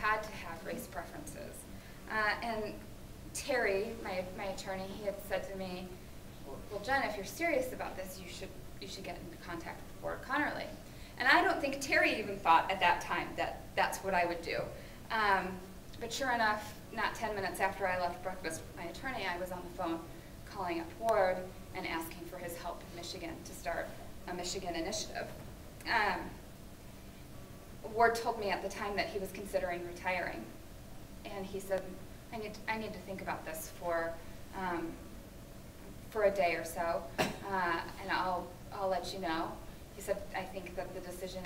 had to have race preferences. And Terry, my attorney, he had said to me, well, Jen, if you're serious about this, you should get into contact with Ward Connerly. And I don't think Terry even thought at that time that that's what I would do. But sure enough, not 10 minutes after I left breakfast with my attorney, I was on the phone calling up Ward and asking for his help in Michigan to start a Michigan initiative. Ward told me at the time that he was considering retiring. And he said, I need to think about this for a day or so, and I'll let you know. He said, I think that the decision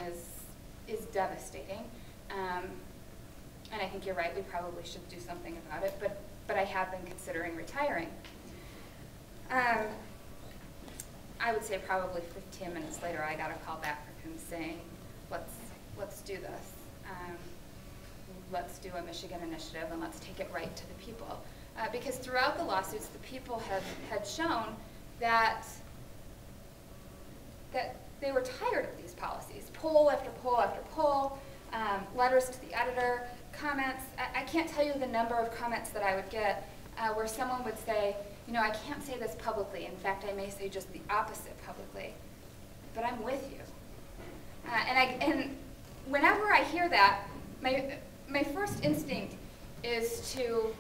is devastating, and I think you're right, we probably should do something about it, but I have been considering retiring. I would say probably 15 minutes later, I got a call back from him saying, let's do this. Let's do a Michigan initiative and let's take it right to the people. Because throughout the lawsuits, the people had shown that they were tired of these policies. Poll after poll after poll, letters to the editor, comments. I can't tell you the number of comments that I would get where someone would say, you know, I can't say this publicly. In fact, I may say just the opposite publicly, but I'm with you. And whenever I hear that, my first instinct is to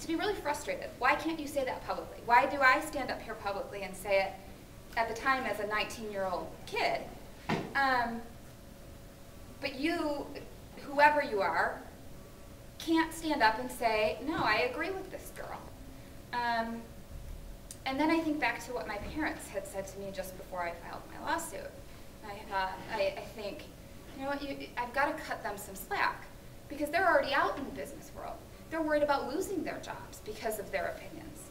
be really frustrated. Why can't you say that publicly? Why do I stand up here publicly and say it at the time as a 19-year-old kid? But you, whoever you are, can't stand up and say, no, I agree with this girl. And then I think back to what my parents had said to me just before I filed my lawsuit. I think, you know what, I've got to cut them some slack because they're already out in the business world. They're worried about losing their jobs because of their opinions.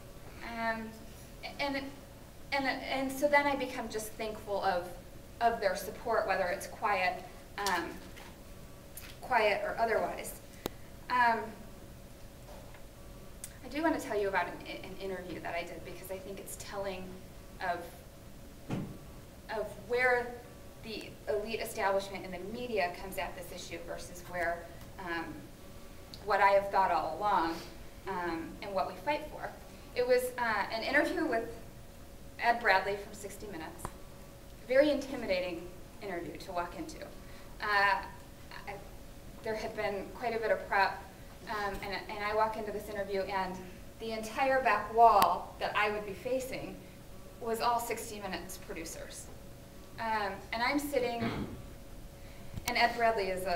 And so then I become just thankful of their support, whether it's quiet or otherwise. I do want to tell you about an interview that I did because I think it's telling of where the elite establishment in the media comes at this issue versus where what I have thought all along and what we fight for. It was an interview with Ed Bradley from 60 Minutes. Very intimidating interview to walk into. There had been quite a bit of prep, and I walk into this interview, and the entire back wall that I would be facing was all 60 Minutes producers. And I'm sitting, and Ed Bradley is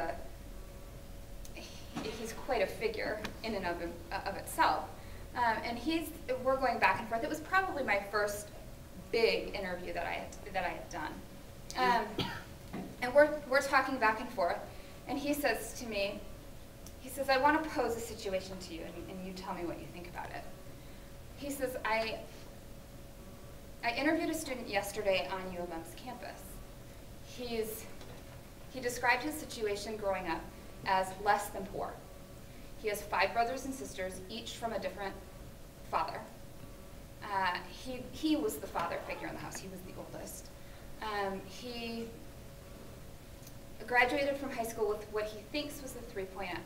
he's quite a figure in and of itself. And we're going back and forth. It was probably my first big interview that I had done. And we're talking back and forth, and he says to me, he says, I want to pose a situation to you, and you tell me what you think about it. He says, I interviewed a student yesterday on U of M's campus. He described his situation growing up as less than poor. He has 5 brothers and sisters, each from a different father. He was the father figure in the house. He was the oldest. He graduated from high school with what he thinks was a 3.0.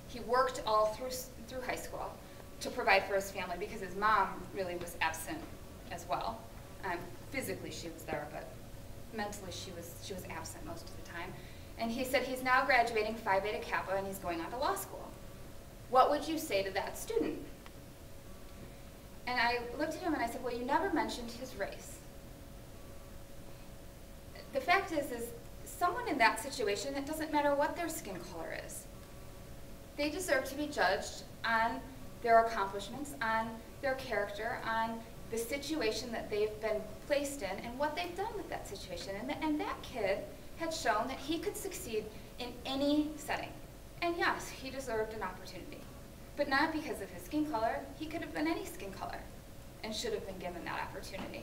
He worked all through high school to provide for his family because his mom really was absent as well. Physically she was there, but mentally she was absent most of the time. And he said he's now graduating Phi Beta Kappa and he's going on to law school. What would you say to that student? And I looked at him and I said, well, you never mentioned his race. The fact is someone in that situation, it doesn't matter what their skin color is. They deserve to be judged on their accomplishments, on their character, on the situation that they've been placed in and what they've done with that situation. And that kid had shown that he could succeed in any setting. And yes, he deserved an opportunity, but not because of his skin color. He could have been any skin color and should have been given that opportunity.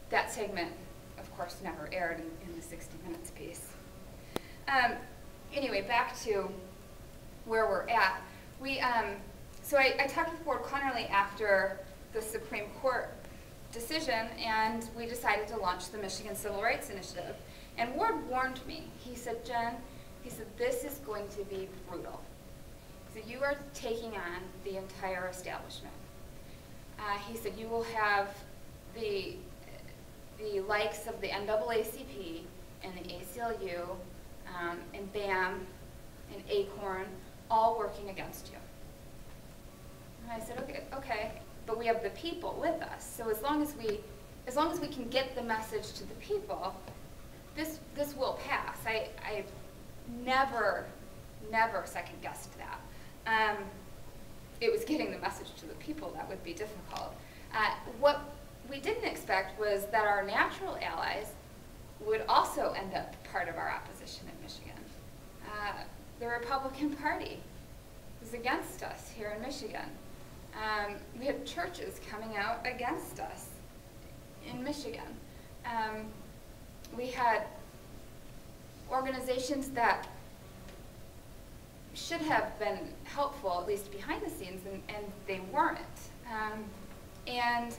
That segment, of course, never aired in the 60 Minutes piece. Anyway, back to where we're at. So I talked with Ward Connerly after the Supreme Court decision, and we decided to launch the Michigan Civil Rights Initiative. And Ward warned me. He said, Jen, He said, this is going to be brutal. So you are taking on the entire establishment. He said, you will have the likes of the NAACP and the ACLU and BAM and ACORN all working against you. And I said, okay, but we have the people with us. So as long as we can get the message to the people, this will pass. I never second guessed that. It was getting the message to the people that would be difficult. What we didn't expect was that our natural allies would also end up part of our opposition in Michigan. The Republican Party was against us here in Michigan. We had churches coming out against us in Michigan. We had organizations that should have been helpful, at least behind the scenes, and they weren't. And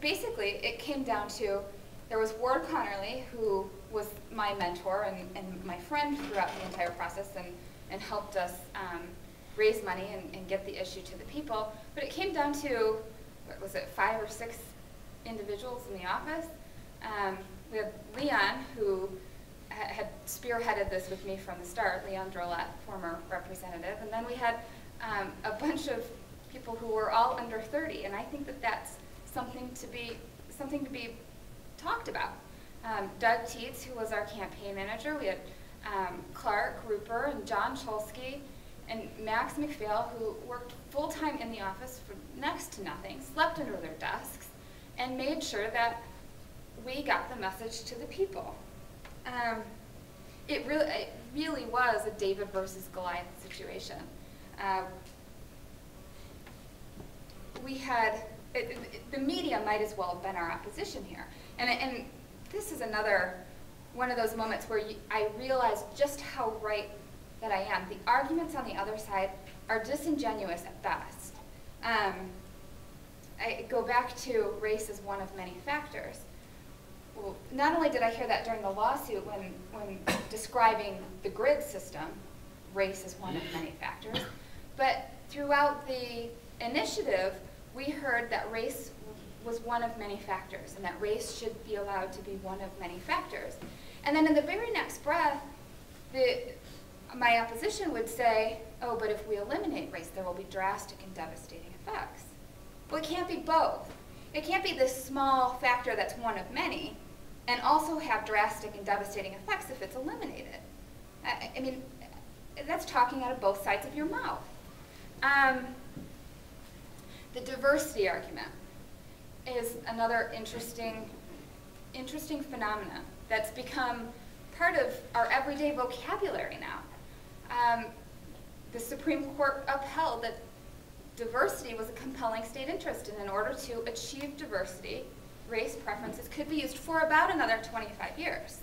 basically, it came down to, there was Ward Connerly, who was my mentor and my friend throughout the entire process and helped us raise money and get the issue to the people. But it came down to, what was it, 5 or 6 individuals in the office. We had Leon, who had spearheaded this with me from the start, Leon Drolet, former representative, and then we had a bunch of people who were all under 30, and I think that that's something to be talked about. Doug Tietz, who was our campaign manager, we had Clark Rupert and John Cholsky and Max McPhail, who worked full-time in the office for next to nothing, slept under their desks, and made sure that we got the message to the people. It really was a David versus Goliath situation. We had, the media might as well have been our opposition here. And this is another one of those moments where I realized just how right that I am. The arguments on the other side are disingenuous at best. I go back to race as one of many factors. Well, not only did I hear that during the lawsuit when describing the grid system, race is one of many factors, but throughout the initiative, we heard that race was one of many factors and that race should be allowed to be one of many factors. And then in the very next breath, my opposition would say, oh, but if we eliminate race, there will be drastic and devastating effects. Well, it can't be both. It can't be this small factor that's one of many and also have drastic and devastating effects if it's eliminated. I mean, that's talking out of both sides of your mouth. The diversity argument is another interesting phenomenon that's become part of our everyday vocabulary now. The Supreme Court upheld that diversity was a compelling state interest, and in order to achieve diversity, race preferences could be used for about another 25 years.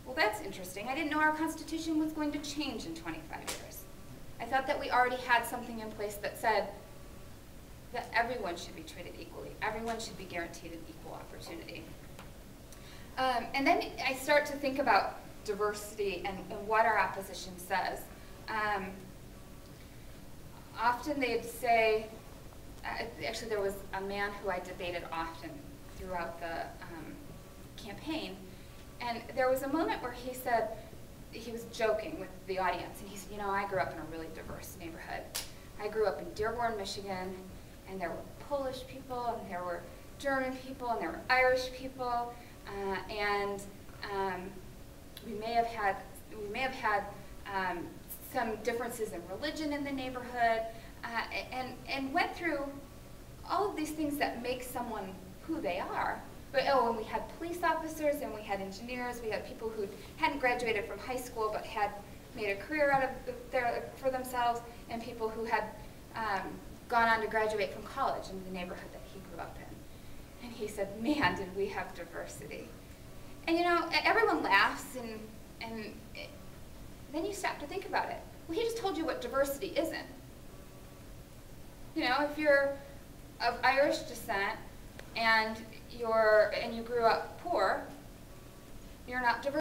Well, that's interesting. I didn't know our Constitution was going to change in 25 years. I thought that we already had something in place that said that everyone should be treated equally. Everyone should be guaranteed an equal opportunity. And then I start to think about diversity and what our opposition says. Often they'd say, actually there was a man who I debated often throughout the campaign, and there was a moment where he said, he was joking with the audience, and he said, you know, I grew up in a really diverse neighborhood. I grew up in Dearborn, Michigan, and there were Polish people, and there were German people, and there were Irish people, and we may have had some differences in religion in the neighborhood, and went through all of these things that make someone who they are. But and we had police officers, and we had engineers, we had people who hadn't graduated from high school but had made a career out of for themselves, and people who had gone on to graduate from college in the neighborhood that he grew up in. And he said, man, did we have diversity. And you know, everyone laughs, and then you stop to think about it. Well, he just told you what diversity isn't. You know, if you're of Irish descent and you grew up poor, you're not diverse.